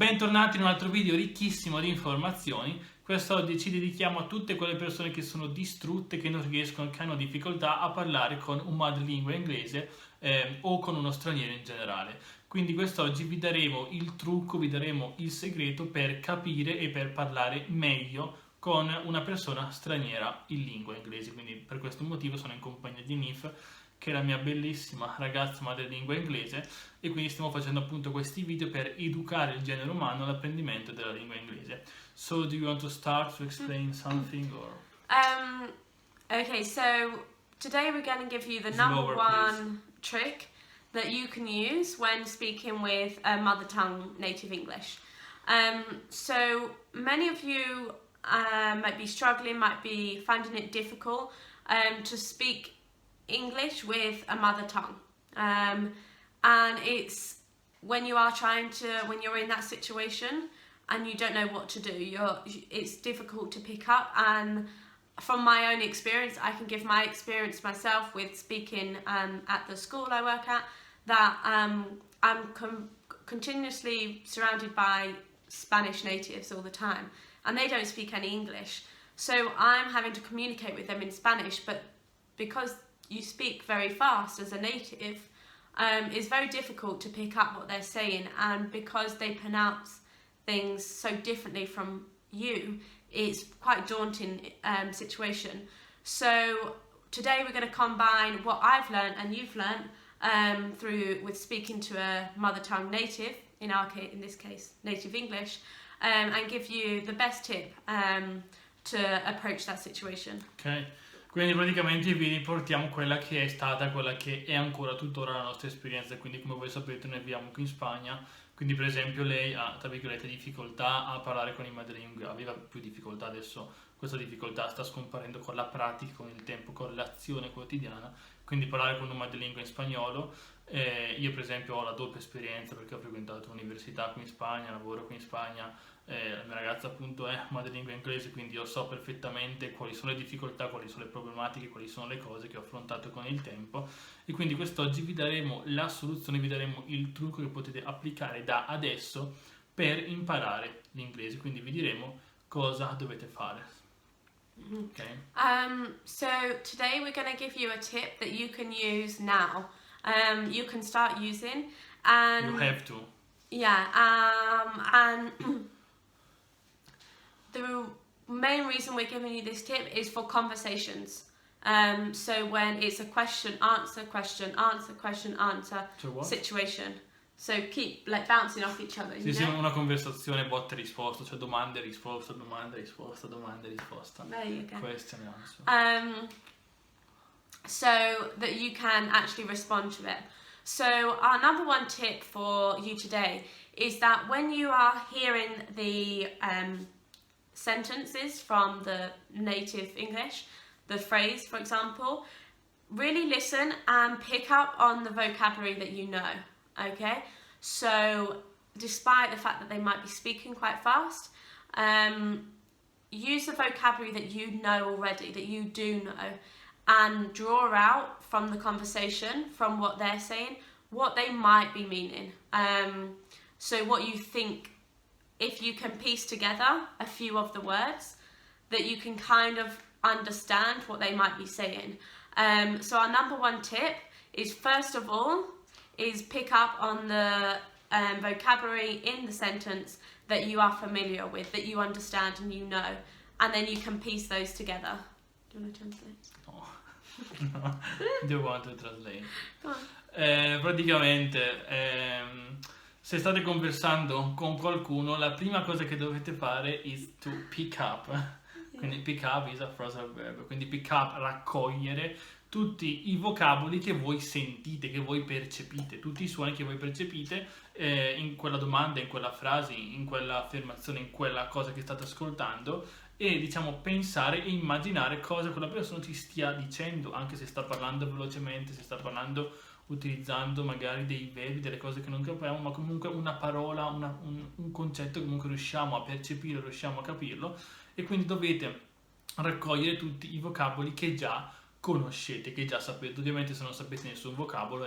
Bentornati in un altro video ricchissimo di informazioni. Quest'oggi ci dedichiamo a tutte quelle persone che sono distrutte, che non riescono, che hanno difficoltà a parlare con un madrelingua inglese o con uno straniero in generale. Quindi quest'oggi vi daremo il trucco, vi daremo il segreto per capire e per parlare meglio con una persona straniera in lingua inglese. Quindi per questo motivo sono in compagnia di Niamh, che è la mia bellissima ragazza madrelingua inglese, e quindi stiamo facendo appunto questi video per educare il genere umano all'apprendimento della lingua inglese. So, do you want to start to explain something or? Okay, so today we're going to give you the number one trick that you can use when speaking with a mother tongue native English. So many of you might be struggling, might be finding it difficult to speak English with a mother tongue, and it's when you are when you're in that situation and you don't know what to do, it's difficult to pick up. And from my own experience, I can give my experience myself with speaking at the school I work at, that I'm continuously surrounded by Spanish natives all the time, and they don't speak any English, so I'm having to communicate with them in Spanish, but because you speak very fast as a native, it's very difficult to pick up what they're saying, and because they pronounce things so differently from you, it's quite a daunting situation. So today we're going to combine what I've learned and you've learned with speaking to a mother tongue native, in this case native English, and give you the best tip to approach that situation. Ok, quindi praticamente vi riportiamo quella che è stata, quella che è ancora tuttora la nostra esperienza. Quindi, come voi sapete, noi viviamo qui in Spagna, quindi per esempio lei ha, tra virgolette, difficoltà a parlare con i madrelingua, aveva più difficoltà, adesso questa difficoltà sta scomparendo con la pratica, con il tempo, con l'azione quotidiana. Quindi parlare con un madrelingua in spagnolo, io per esempio ho la doppia esperienza perché ho frequentato l'università qui in Spagna, lavoro qui in Spagna, la mia ragazza appunto è madrelingua inglese, quindi io so perfettamente quali sono le difficoltà, quali sono le problematiche, quali sono le cose che ho affrontato con il tempo, e quindi quest'oggi vi daremo la soluzione, vi daremo il trucco che potete applicare da adesso per imparare l'inglese, quindi vi diremo cosa dovete fare. Okay. So today we're going to give you a tip that you can use now. You can start using, and you have to. Yeah, and the main reason we're giving you this tip is for conversations. So when it's a question, answer, situation. So keep bouncing off each other. Sì, una conversazione botta e risposta, cioè domanda e risposta, domanda e risposta, domanda e risposta. There you go. Question and answer. So that you can actually respond to it. So our number one tip for you today is that when you are hearing the sentences from the native English, the phrase, for example, really listen and pick up on the vocabulary that you know. Okay, so despite the fact that they might be speaking quite fast, use the vocabulary that you know already, that you do know, and draw out from the conversation, from what they're saying, what they might be meaning. So what you think, if you can piece together a few of the words, that you can kind of understand what they might be saying. So our number one tip is, first of all, is pick up on the vocabulary in the sentence that you are familiar with, that you understand and you know, and then you can piece those together. Do you want to translate? No, do want to translate. Go on. Praticamente, se state conversando con qualcuno, la prima cosa che dovete fare is to pick up. Quindi pick up is a phrasal verb, quindi pick up, raccogliere tutti i vocaboli che voi sentite, che voi percepite, tutti i suoni che voi percepite in quella domanda, in quella frase, in quella affermazione, in quella cosa che state ascoltando, e diciamo pensare e immaginare cosa quella persona ti stia dicendo, anche se sta parlando velocemente, se sta parlando utilizzando magari dei verbi, delle cose che non capiamo, ma comunque una parola, un concetto che comunque riusciamo a percepire, riusciamo a capirlo, e quindi dovete raccogliere tutti i vocaboli che già conoscete, che già sapete. Ovviamente se non sapete nessun vocabolo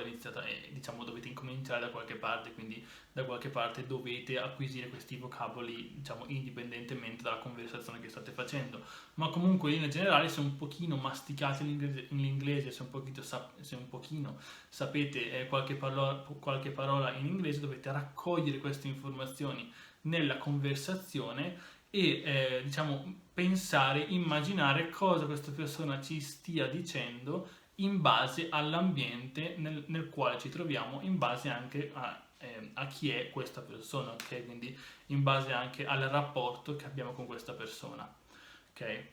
diciamo dovete incominciare da qualche parte, quindi da qualche parte dovete acquisire questi vocaboli, diciamo, indipendentemente dalla conversazione che state facendo. Ma comunque in generale, se un pochino masticate l'inglese, se un pochino sapete qualche parola in inglese, dovete raccogliere queste informazioni nella conversazione e diciamo pensare, immaginare cosa questa persona ci stia dicendo in base all'ambiente nel quale ci troviamo, in base anche a chi è questa persona, ok? Quindi in base anche al rapporto che abbiamo con questa persona, ok?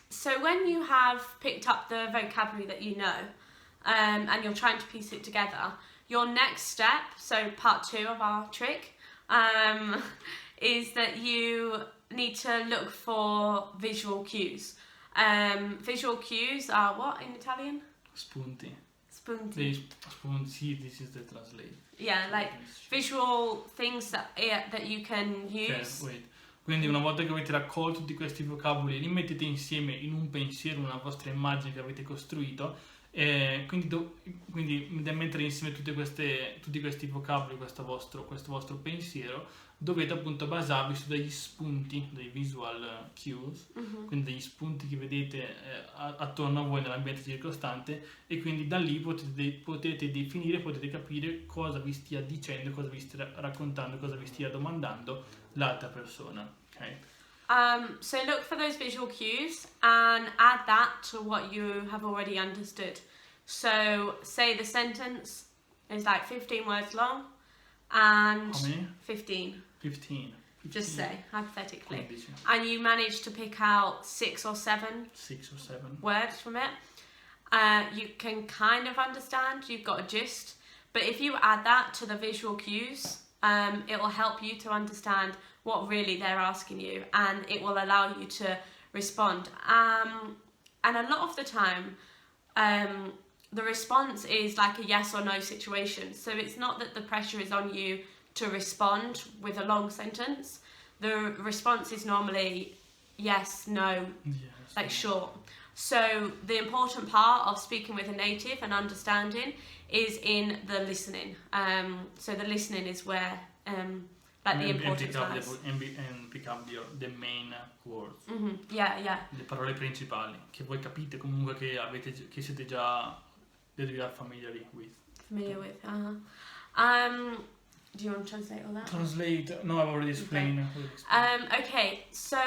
So when you have picked up the vocabulary that you know, and you're trying to piece it together, your next step, so part 2 of our trick, is that you need to look for visual cues. Visual cues are what in Italian? Spunti. Spunti. Spunti, this is the translate. Yeah, like visual things that you can use. Okay, wait. Quindi una volta che avete raccolto tutti questi vocaboli, li mettete insieme in un pensiero, una vostra immagine che avete costruito, quindi nel mettere insieme tutti questi vocaboli, questo vostro pensiero, dovete appunto basarvi su degli spunti, dei visual cues, quindi degli spunti che vedete attorno a voi nell'ambiente circostante, e quindi da lì potete definire, potete capire cosa vi stia dicendo, cosa vi stia raccontando, cosa vi stia domandando l'altra persona. Okay? So look for those visual cues and add that to what you have already understood. So say the sentence is like 15 words long and How many? 15. 15. Just say, hypothetically. 15. And you manage to pick out 6 or 7 words from it. You can kind of understand, you've got a gist. But if you add that to the visual cues, it will help you to understand what really they're asking you, and it will allow you to respond. And a lot of the time, the response is like a yes or no situation. So it's not that the pressure is on you to respond with a long sentence. The response is normally yes, no, Yes. like short. So the important part of speaking with a native and understanding is in the listening. So the listening is where the important lies. And pick up the main words. Yeah. Le parole principali che voi capite comunque che siete già familiar with. Familiar with. Do you want to translate all that? Translate. No, I've already explained. Okay, so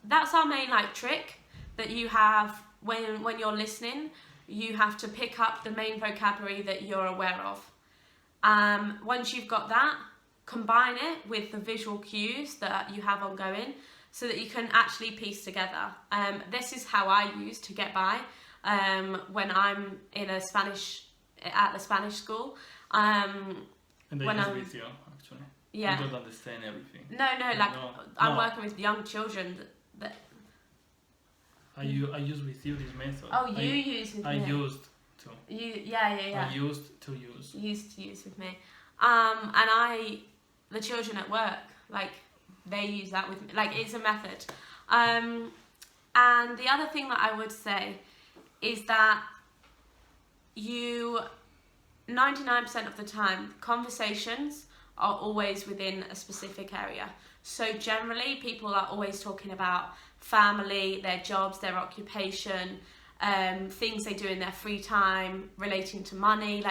that's our main trick that you have when you're listening. You have to pick up the main vocabulary that you're aware of. Once you've got that, combine it with the visual cues that you have ongoing so that you can actually piece together. This is how I use to get by when I'm at the Spanish school. And I use with you, actually. Yeah. You don't understand everything. No, I'm working with young children that I use with you this method. Oh, you use with me. I used to. Yeah. I used to use. Used to use with me. And the children at work, they use that with me. It's a method. And the other thing that I would say is that 99% of the time, conversations are always within a specific area. So generally, people are always talking about family, their jobs, their occupation, things they do in their free time, relating to money.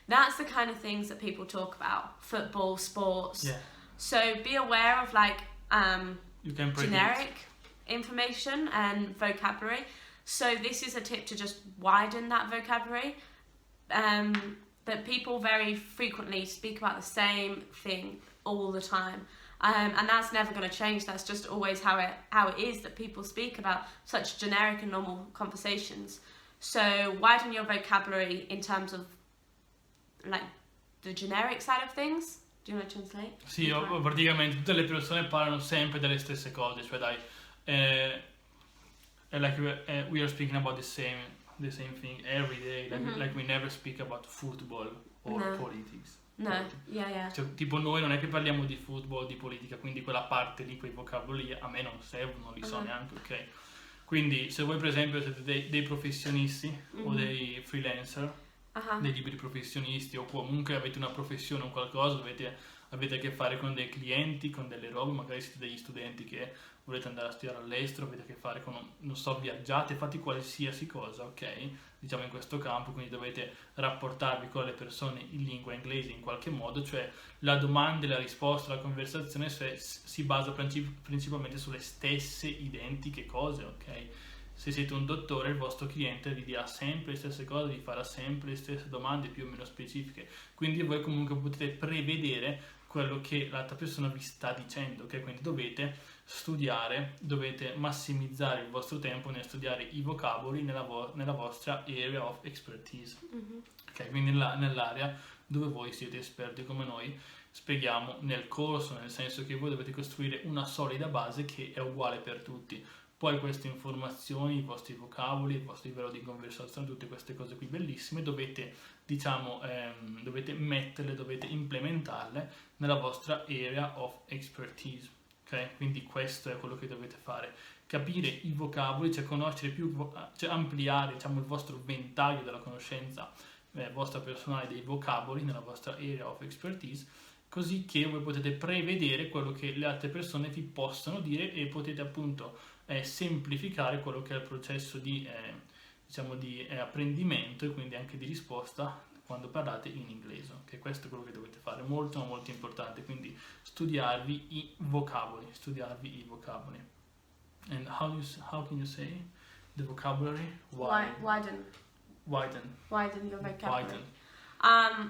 That's the kind of things that people talk about. Football, sports. Yeah. So be aware of you can generic information and vocabulary. So this is a tip to just widen that vocabulary. That people very frequently speak about the same thing all the time, and that's never going to change. That's just always how it is that people speak about such generic and normal conversations. So widen your vocabulary in terms of the generic side of things. Do you want to translate? Sì, praticamente tutte le persone parlano sempre delle stesse cose, cioè we are speaking about the same thing every day, we never speak about football or politics. No, yeah. Cioè, tipo noi non è che parliamo di football, di politica, quindi quella parte lì, quei vocaboli a me non servono, non li so neanche, ok? Quindi se voi per esempio siete dei professionisti o dei freelancer, dei liberi professionisti, o comunque avete una professione o qualcosa, avete a che fare con dei clienti, con delle robe, magari siete degli studenti che volete andare a studiare all'estero, avete a che fare con, non so, viaggiate, fate qualsiasi cosa, ok? Diciamo in questo campo, quindi dovete rapportarvi con le persone in lingua inglese in qualche modo, cioè la domanda e la risposta, la conversazione si basa principalmente sulle stesse identiche cose, ok? Se siete un dottore, il vostro cliente vi dirà sempre le stesse cose, vi farà sempre le stesse domande più o meno specifiche, quindi voi comunque potete prevedere quello che l'altra persona vi sta dicendo, ok? Quindi dovete studiare, dovete massimizzare il vostro tempo nel studiare i vocaboli nella vostra area of expertise, ok? Quindi nell'area dove voi siete esperti, come noi spieghiamo nel corso, nel senso che voi dovete costruire una solida base che è uguale per tutti. Poi queste informazioni, i vostri vocaboli, il vostro livello di conversazione, tutte queste cose qui bellissime, dovete metterle, dovete implementarle nella vostra area of expertise, ok? Quindi questo è quello che dovete fare. Capire i vocaboli, cioè conoscere cioè ampliare, diciamo, il vostro ventaglio della conoscenza vostra personale dei vocaboli nella vostra area of expertise, così che voi potete prevedere quello che le altre persone vi possono dire e potete appunto semplificare quello che è il processo di apprendimento e quindi anche di risposta quando parlate in inglese, che questo è quello che dovete fare, molto molto importante, quindi studiarvi i vocaboli. And how can you say the vocabulary? Widen your vocabulary.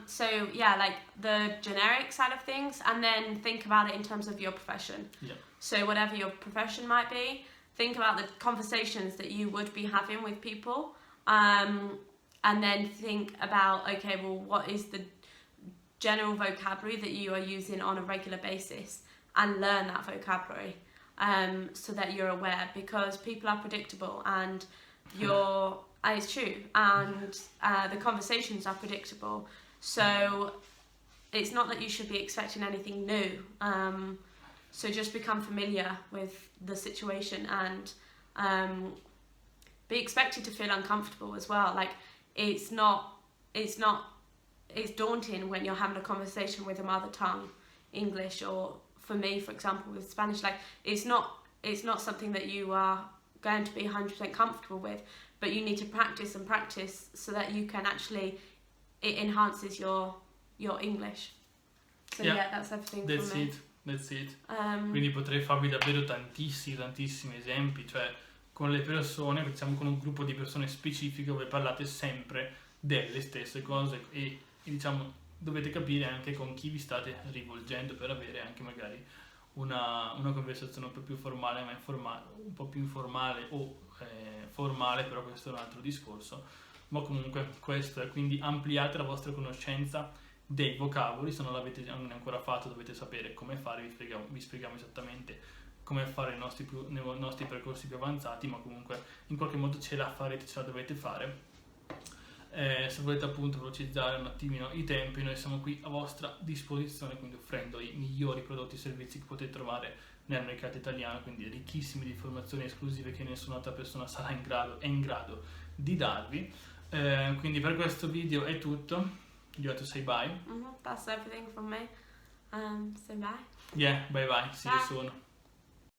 So yeah, like the generic side of things, and then think about it in terms of your profession. Yeah. So whatever your profession might be, think about the conversations that you would be having with people, and then think about, okay, well, what is the general vocabulary that you are using on a regular basis, and learn that vocabulary, so that you're aware, because people are predictable, and it's true, and the conversations are predictable, so it's not that you should be expecting anything new. So just become familiar with the situation, and be expected to feel uncomfortable as well. Like it's daunting when you're having a conversation with a mother tongue English, or for me, for example, with Spanish. Like it's not something that you are going to be 100% comfortable with, but you need to practice and practice so that you can actually, it enhances your English. So yeah, that's everything from me. That's it. Quindi potrei farvi davvero tantissimi esempi, cioè con le persone, diciamo con un gruppo di persone specifiche, voi parlate sempre delle stesse cose e diciamo dovete capire anche con chi vi state rivolgendo per avere anche magari una conversazione un po' più formale, un po' più informale o formale, però questo è un altro discorso. Ma comunque questo è, quindi ampliate la vostra conoscenza dei vocaboli. Se non l'avete ancora fatto dovete sapere come fare, vi spieghiamo esattamente come fare nei nostri percorsi più avanzati, ma comunque in qualche modo ce la farete, ce la dovete fare. Se volete appunto velocizzare un attimino i tempi, noi siamo qui a vostra disposizione, quindi offrendo i migliori prodotti e servizi che potete trovare nel mercato italiano, quindi ricchissimi di informazioni esclusive che nessun'altra persona è in grado di darvi. Quindi per questo video è tutto. You have to say bye. That's everything from me. Say bye. Yeah, bye bye. See you soon.